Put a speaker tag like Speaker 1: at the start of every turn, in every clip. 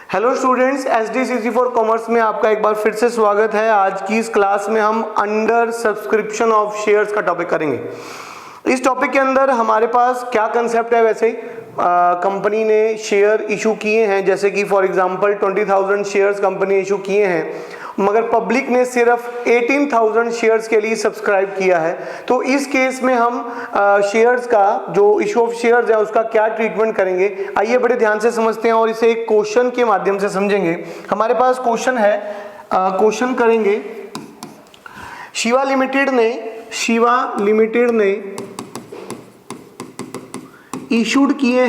Speaker 1: Hello students, SDCC for commerce में आपका एक बार फिर से स्वागत है। आज की इस क्लास में हम अंडर सब्सक्रिप्शन ऑफ शेयर्स का टॉपिक करेंगे। इस टॉपिक के अंदर हमारे पास क्या कंसेप्ट है, वैसे कंपनी ने शेयर इशू किए हैं, जैसे कि for example 20,000 shares company issue किए हैं, मगर पब्लिक ने सिर्फ 18,000 शेयर्स के लिए सब्सक्राइब किया है। तो इस केस में हम शेयर्स का जो इशू ऑफ शेयर्स है उसका क्या ट्रीटमेंट करेंगे, आइए बड़े ध्यान से समझते हैं और इसे एक क्वेश्चन के माध्यम से समझेंगे। हमारे पास क्वेश्चन है, क्वेश्चन करेंगे। शिवा लिमिटेड ने इशूड किए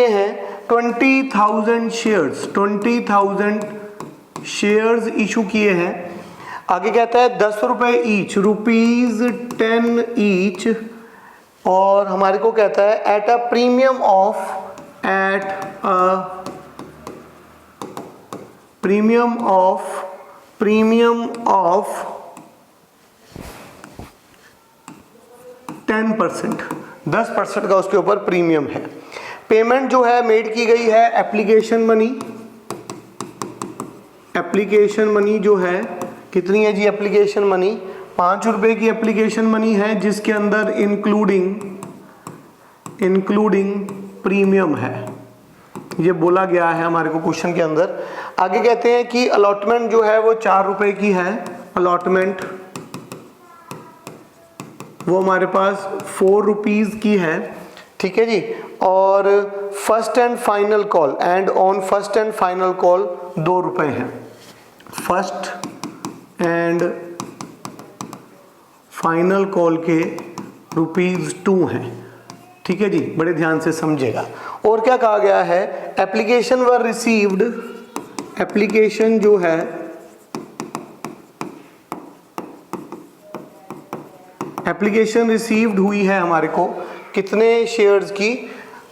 Speaker 1: हैं 20,000 शेयर्स इशू किए हैं। आगे कहता है 10 रुपए ईच, ₹10 ईच, और हमारे को कहता है एट अ प्रीमियम ऑफ 10%, 10% का उसके ऊपर प्रीमियम है। पेमेंट जो है मेड की गई है एप्लीकेशन मनी जो है कितनी है जी? एप्लीकेशन मनी 5 रुपए की एप्लीकेशन मनी है, जिसके अंदर इंक्लूडिंग प्रीमियम है, ये बोला गया है हमारे को क्वेश्चन के अंदर। आगे कहते हैं कि अलॉटमेंट जो है वो 4 रुपए की है, अलॉटमेंट वो हमारे पास 4 रुपीज की है, ठीक है जी। और first and final call, and on first and final call 2 रुपए हैं, फर्स्ट एंड फाइनल कॉल के ₹2 हैं, ठीक है जी, बड़े ध्यान से समझिएगा। और क्या कहा गया है? एप्लीकेशन वर रिसीव्ड, एप्लीकेशन जो है एप्लीकेशन रिसीव्ड हुई है हमारे को कितने शेयर्स की?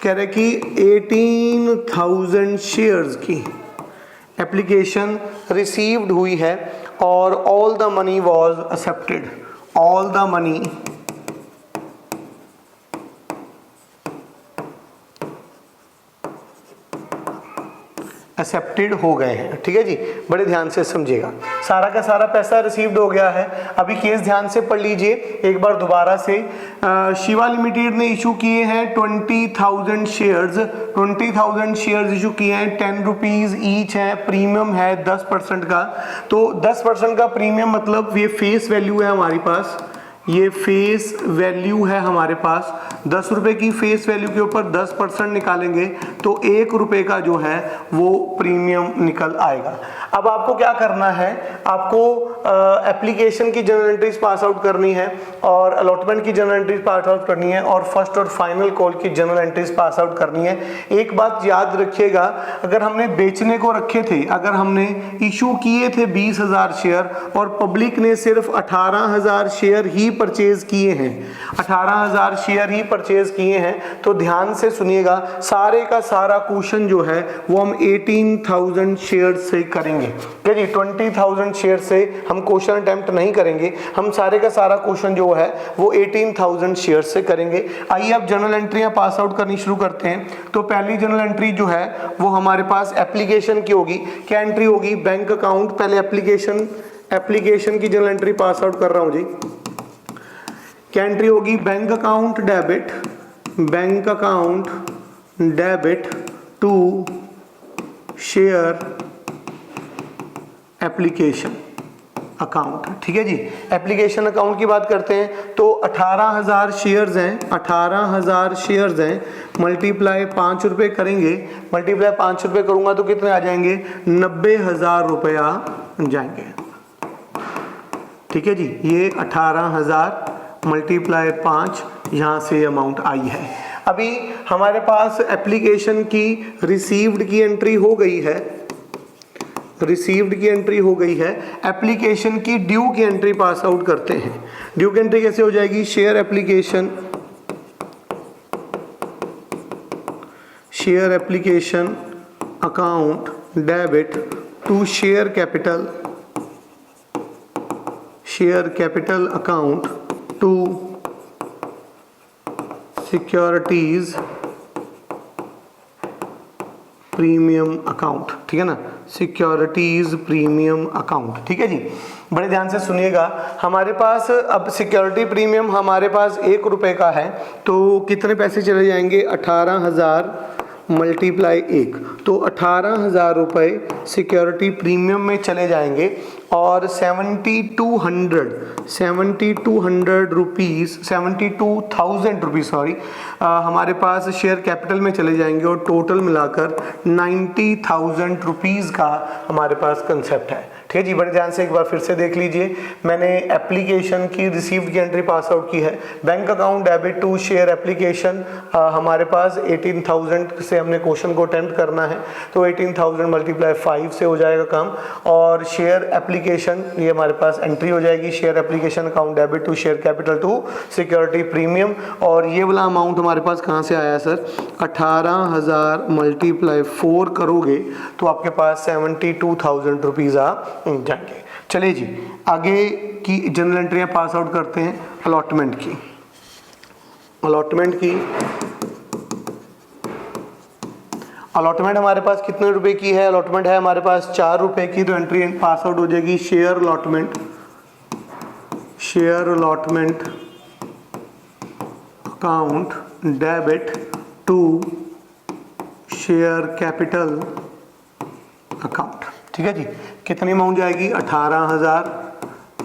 Speaker 1: कह रहे कि 18,000 शेयर्स की एप्लीकेशन रिसीव्ड हुई है, और all the money was accepted, all the money accepted हो गए हैं, ठीक है जी, बड़े ध्यान से समझिएगा। सारा का सारा पैसा रिसीव्ड हो गया है। अभी केस ध्यान से पढ़ लीजिए एक बार दोबारा से। शिवा लिमिटेड ने इशू किए हैं 20,000 शेयर्स इशू किए हैं, 10 रुपीज ईच है, प्रीमियम है 10% का। तो 10% का प्रीमियम मतलब ये फेस वैल्यू है हमारे पास, ये फेस वैल्यू है हमारे पास। 10 रुपए की फेस वैल्यू के ऊपर 10% निकालेंगे तो 1 रुपए का जो है वो प्रीमियम निकल आएगा। अब आपको क्या करना है? आपको एप्लीकेशन की जर्नल एंट्रीज पास आउट करनी है, और अलॉटमेंट की जर्नल एंट्रीज पास आउट करनी है, और फर्स्ट और फाइनल कॉल की जर्नल एंट्रीज पास आउट करनी है। एक बात याद रखिएगा, अगर हमने बेचने को रखे थे, अगर हमने इशू किए थे 20,000 शेयर और पब्लिक ने सिर्फ 18,000 शेयर ही परचेज किए हैं, 18,000 शेयर ही परचेज किए हैं, तो ध्यान से सुनिएगा, सारे का सारा क्वेश्चन जो है वो हम 18,000 शेयर से करेंगे। क्या जी? 20,000 शेयर से हम क्वेश्चन अटेम्प्ट नहीं करेंगे, हम सारे का सारा क्वेश्चन जो है वो 18,000 शेयर से करेंगे। आइए अब जर्नल एंट्रियां पास आउट करनी शुरू करते हैं। तो पहली जर्नल एंट्री जो है वो हमारे पास एप्लीकेशन की होगी। क्या एंट्री होगी? Bank account. पहले एप्लीकेशन की जर्नल एंट्री पास आउट कर रहा हूं जी। क्या एंट्री होगी? Bank account debit to share application account, ठीक है जी। एप्लीकेशन अकाउंट की बात करते हैं तो 18,000 शेयर्स हैं, मल्टीप्लाई 5 रुपए करेंगे, मल्टीप्लाई 5 रुपए करूंगा तो कितने आ जाएंगे? 90,000 रुपया जाएंगे, ठीक है जी। ये 18,000 मल्टीप्लाई 5, यहां से अमाउंट आई है। अभी हमारे पास एप्लीकेशन की रिसीव्ड की एंट्री हो गई है, एप्लीकेशन की ड्यू की एंट्री पास आउट करते हैं। ड्यू की एंट्री कैसे हो जाएगी? Share application account debit to share capital account to securities premium account, ठीक है ना, सिक्योरिटीज प्रीमियम अकाउंट, ठीक है जी। बड़े ध्यान से सुनिएगा, हमारे पास अब सिक्योरिटी प्रीमियम हमारे पास 1 रुपए का है, तो कितने पैसे चले जाएंगे, 18,000 मल्टीप्लाई 1, तो 18,000 रुपये सिक्योरिटी प्रीमियम में चले जाएंगे और 72,000 रुपीज़ सॉरी हमारे पास शेयर कैपिटल में चले जाएंगे और टोटल मिलाकर 90,000 रुपीज़ का हमारे पास कंसेप्ट है, ठीक है जी। बड़े ध्यान से एक बार फिर से देख लीजिए, मैंने एप्लीकेशन की रिसीव्ड की एंट्री पास आउट की है। Bank account debit to share application हमारे पास 18,000 से हमने क्वेश्चन को अटेम्प्ट करना है, तो 18,000 मल्टीप्लाई 5 से हो जाएगा काम। और शेयर एप्लीकेशन ये हमारे पास एंट्री हो जाएगी, share application account debit to share capital to security premium, और ये वाला अमाउंट हमारे पास कहाँ से आया सर, 18,000 मल्टीप्लाई 4 करोगे तो आपके पास 72,000 रुपीज़ आ जाएंगे। चलिए जी, आगे की जनरल एंट्रियां पास आउट करते हैं। अलॉटमेंट की अलॉटमेंट हमारे पास कितने रुपए की है, अलॉटमेंट है हमारे पास 4 रुपए की, तो एंट्री पास आउट हो जाएगी share allotment account debit to share capital account, ठीक है जी। कितनी अमाउंट जाएगी, 18,000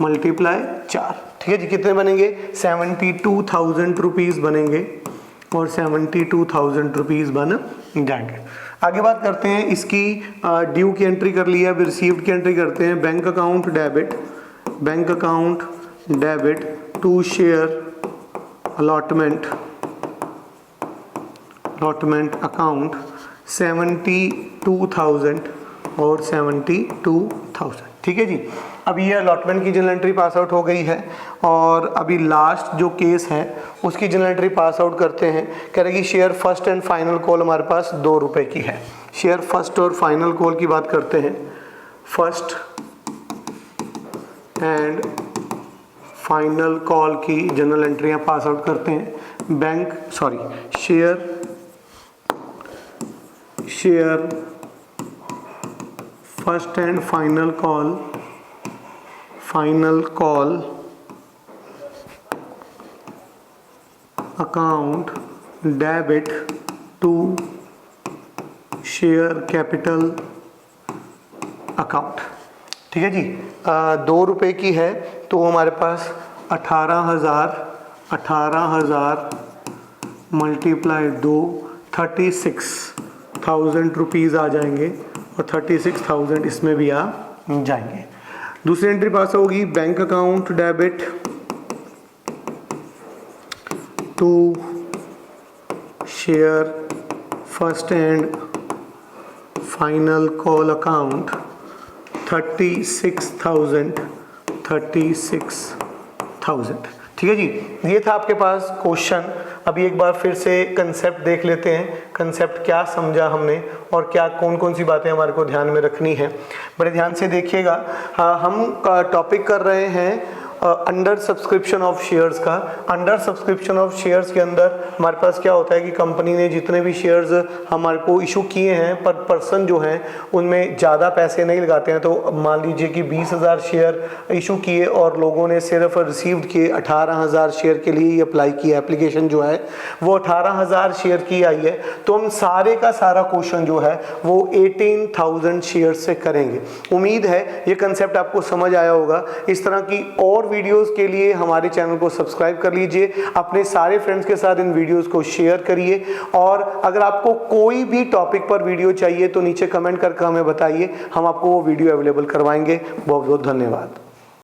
Speaker 1: मल्टीप्लाई 4, ठीक है जी। कितने बनेंगे, 72,000 रुपीज़ बनेंगे और 72,000 रुपीज़ बन जाएंगे। आगे बात करते हैं इसकी ड्यू की एंट्री कर लिया, अभी रिसीव्ड की एंट्री करते हैं। Bank account debit to share allotment account 72,000 और 72,000, ठीक है जी। अभी ये अलॉटमेंट की जनरल एंट्री पास आउट हो गई है और अभी लास्ट जो केस है उसकी जनरल एंट्री पास आउट करते हैं। कह रहे कि share first and final call हमारे पास 2 रुपए की है। शेयर फर्स्ट और फाइनल कॉल की बात करते हैं। फर्स्ट एंड फाइनल कॉल की जनरल एंट्रियां पास आउट करते हैं। Share first and final call account debit to share capital account, ठीक है जी। 2 रुपए की है तो हमारे पास 18,000 मल्टीप्लाई 2 36,000 रुपीज़ आ जाएंगे और 36,000 इसमें भी आ जाएंगे। दूसरी एंट्री पास होगी bank account debit to share first and final call account 36,000, ठीक है जी। ये था आपके पास क्वेश्चन। अभी एक बार फिर से कंसेप्ट देख लेते हैं, कंसेप्ट क्या समझा हमने और क्या कौन कौन सी बातें हमारे को ध्यान में रखनी है। बड़े ध्यान से देखिएगा, हम टॉपिक कर रहे हैं अंडर सब्सक्रिप्शन ऑफ शेयर्स का। अंडर सब्सक्रिप्शन ऑफ शेयर्स के अंदर हमारे पास क्या होता है कि कंपनी ने जितने भी शेयर्स हमारे को इशू किए हैं पर पर्सन जो हैं उनमें ज़्यादा पैसे नहीं लगाते हैं। तो मान लीजिए कि 20,000 शेयर इशू किए और लोगों ने सिर्फ रिसीव्ड किए 18,000 शेयर के लिए ही अप्लाई किया। एप्लीकेशन जो है वो 18,000 शेयर की आई है, तो हम सारे का सारा क्वेश्चन जो है वो 18,000 शेयर से करेंगे। उम्मीद है ये कंसेप्ट आपको समझ आया होगा। इस तरह की और वीडियोस के लिए हमारे चैनल को सब्सक्राइब कर लीजिए, अपने सारे फ्रेंड्स के साथ इन वीडियोस को शेयर करिए और अगर आपको कोई भी टॉपिक पर वीडियो चाहिए तो नीचे कमेंट करके हमें बताइए, हम आपको वो वीडियो अवेलेबल करवाएंगे। बहुत बहुत धन्यवाद।